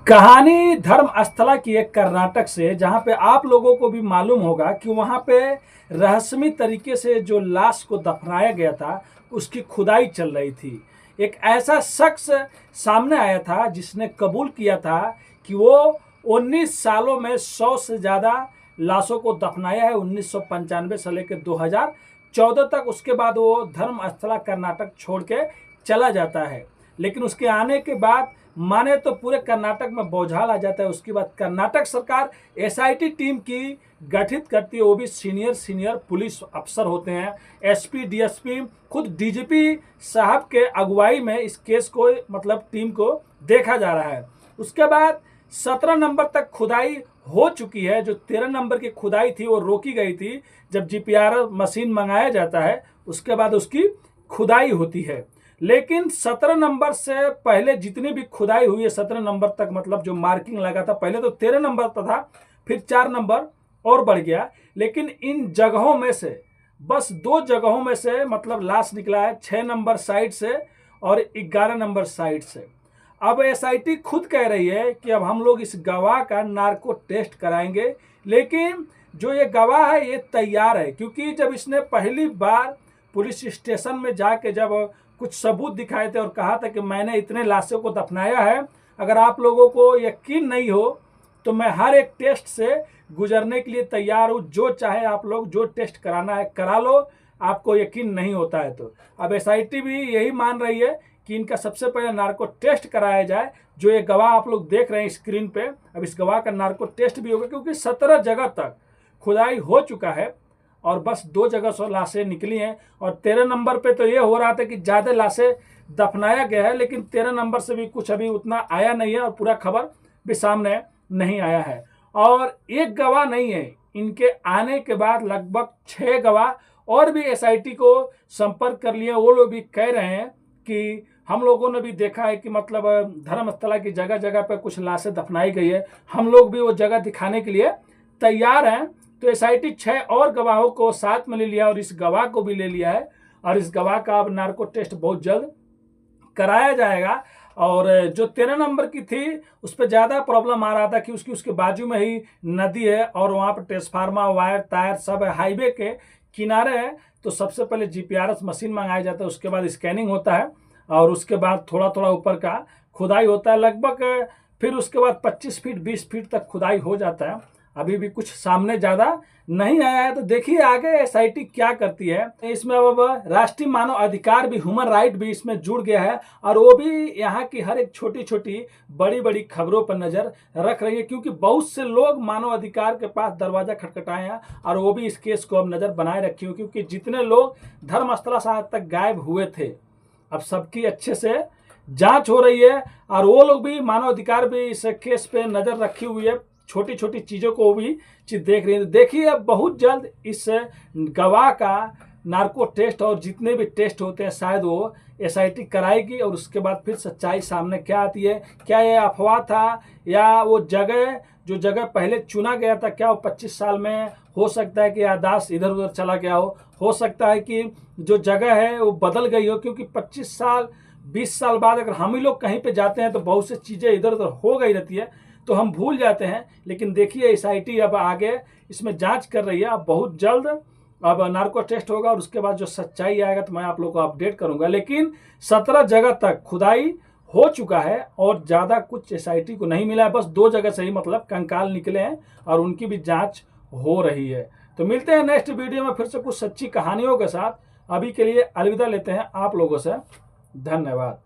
कहानी धर्मस्थला की एक कर्नाटक से, जहां पे आप लोगों को भी मालूम होगा कि वहां पे रहस्यमय तरीके से जो लाश को दफनाया गया था उसकी खुदाई चल रही थी। एक ऐसा शख्स सामने आया था जिसने कबूल किया था कि वो 19 सालों में 100 से ज़्यादा लाशों को दफनाया है, 1995 से लेकर 2014 तक। उसके बाद वो धर्मस्थला कर्नाटक छोड़ के चला जाता है, लेकिन उसके आने के बाद माने तो पूरे कर्नाटक में बौछार आ जाता है। उसके बाद कर्नाटक सरकार एसआईटी टीम की गठित करती है। वो भी सीनियर पुलिस अफसर होते हैं, एसपी डीएसपी, खुद डीजीपी साहब के अगुवाई में इस केस को टीम को देखा जा रहा है। उसके बाद 17 नंबर तक खुदाई हो चुकी है। जो 13 नंबर की खुदाई थी वो रोकी गई थी। जब जीपीआर मशीन मंगाया जाता है उसके बाद उसकी खुदाई होती है। लेकिन 17 नंबर से पहले जितनी भी खुदाई हुई है 17 नंबर तक, जो मार्किंग लगा था, पहले तो 13 नंबर पर था, फिर 4 नंबर और बढ़ गया। लेकिन इन जगहों में से बस 2 जगहों में से लाश निकला है, 6 नंबर साइड से और 11 नंबर साइड से। अब एसआईटी खुद कह रही है कि अब हम लोग इस गवाह का नार्को टेस्ट कराएंगे, लेकिन जो ये गवाह है ये तैयार है, क्योंकि जब इसने पहली बार पुलिस स्टेशन में जाके जब कुछ सबूत दिखाए थे और कहा था कि मैंने इतने लाशों को दफनाया है, अगर आप लोगों को यकीन नहीं हो तो मैं हर एक टेस्ट से गुजरने के लिए तैयार हूँ। जो चाहे आप लोग, जो टेस्ट कराना है करा लो, आपको यकीन नहीं होता है तो। अब एसआईटी भी यही मान रही है कि इनका सबसे पहले नार्को टेस्ट कराया जाए। जो ये गवाह आप लोग देख रहे हैं स्क्रीन पे, अब इस गवाह का नार्को टेस्ट भी होगा, क्योंकि 17 जगह तक खुदाई हो चुका है और बस 2 जगह से लाशें निकली हैं। और 13 नंबर पे तो ये हो रहा था कि ज़्यादा लाशें दफनाया गया है, लेकिन 13 नंबर से भी कुछ अभी उतना आया नहीं है और पूरा खबर भी सामने नहीं आया है। और एक गवाह नहीं है, इनके आने के बाद लगभग 6 गवाह और भी एसआईटी को संपर्क कर लिए। वो लोग भी कह रहे हैं कि हम लोगों ने भी देखा है कि धर्मस्थला की जगह जगह पर कुछ लाशें दफनाई गई है, हम लोग भी वो जगह दिखाने के लिए तैयार हैं। तो एसआईटी 6 और गवाहों को साथ में ले लिया और इस गवाह को भी ले लिया है, और इस गवाह का अब नार्को टेस्ट बहुत जल्द कराया जाएगा। और जो 13 नंबर की थी उस पर ज़्यादा प्रॉब्लम आ रहा था कि उसके बाजू में ही नदी है और वहाँ पर ट्रांसफार्मर, वायर, टायर सब हाईवे के किनारे है। तो सबसे पहले जीपीआरएस मशीन मंगाया जाता है, उसके बाद स्कैनिंग होता है और उसके बाद थोड़ा थोड़ा ऊपर का खुदाई होता है। लगभग फिर उसके बाद 25 फीट 20 फीट तक खुदाई हो जाता है। अभी भी कुछ सामने ज़्यादा नहीं आया है, तो देखिए आगे एसआईटी क्या करती है। इसमें अब राष्ट्रीय मानव अधिकार भी, ह्यूमन राइट भी इसमें जुड़ गया है, और वो भी यहाँ की हर एक छोटी छोटी बड़ी बड़ी खबरों पर नज़र रख रही है, क्योंकि बहुत से लोग मानव अधिकार के पास दरवाज़ा खटखटाए हैं और वो भी इस केस को अब नज़र बनाए रखी हो। क्योंकि जितने लोग धर्मस्थला से आज तक गायब हुए थे, अब सबकी अच्छे से जाँच हो रही है और वो लोग भी, मानव अधिकार भी इस केस पे नज़र रखी हुई है, छोटी छोटी चीज़ों को भी चीज देख रही है। तो देखिए अब बहुत जल्द इस गवाह का नार्को टेस्ट और जितने भी टेस्ट होते हैं शायद वो एसआईटी कराएगी, और उसके बाद फिर सच्चाई सामने क्या आती है। क्या ये अफवाह था, या वो जो जगह पहले चुना गया था, क्या वो 25 साल में हो सकता है कि याददाश्त इधर उधर चला गया हो सकता है कि जो जगह है वो बदल गई हो, क्योंकि 25 साल 20 साल बाद अगर हम ही लोग कहीं पे जाते हैं तो बहुत सी चीज़ें इधर उधर हो गई रहती है, तो हम भूल जाते हैं। लेकिन देखिए एसआईटी अब आगे इसमें जांच कर रही है। अब बहुत जल्द अब नार्को टेस्ट होगा और उसके बाद जो सच्चाई आएगा तो मैं आप लोगों को अपडेट करूंगा। लेकिन 17 जगह तक खुदाई हो चुका है और ज़्यादा कुछ एसआईटी को नहीं मिला है, बस 2 जगह से ही कंकाल निकले हैं और उनकी भी जाँच हो रही है। तो मिलते हैं नेक्स्ट वीडियो में फिर से कुछ सच्ची कहानियों के साथ। अभी के लिए अलविदा लेते हैं आप लोगों से, धन्यवाद।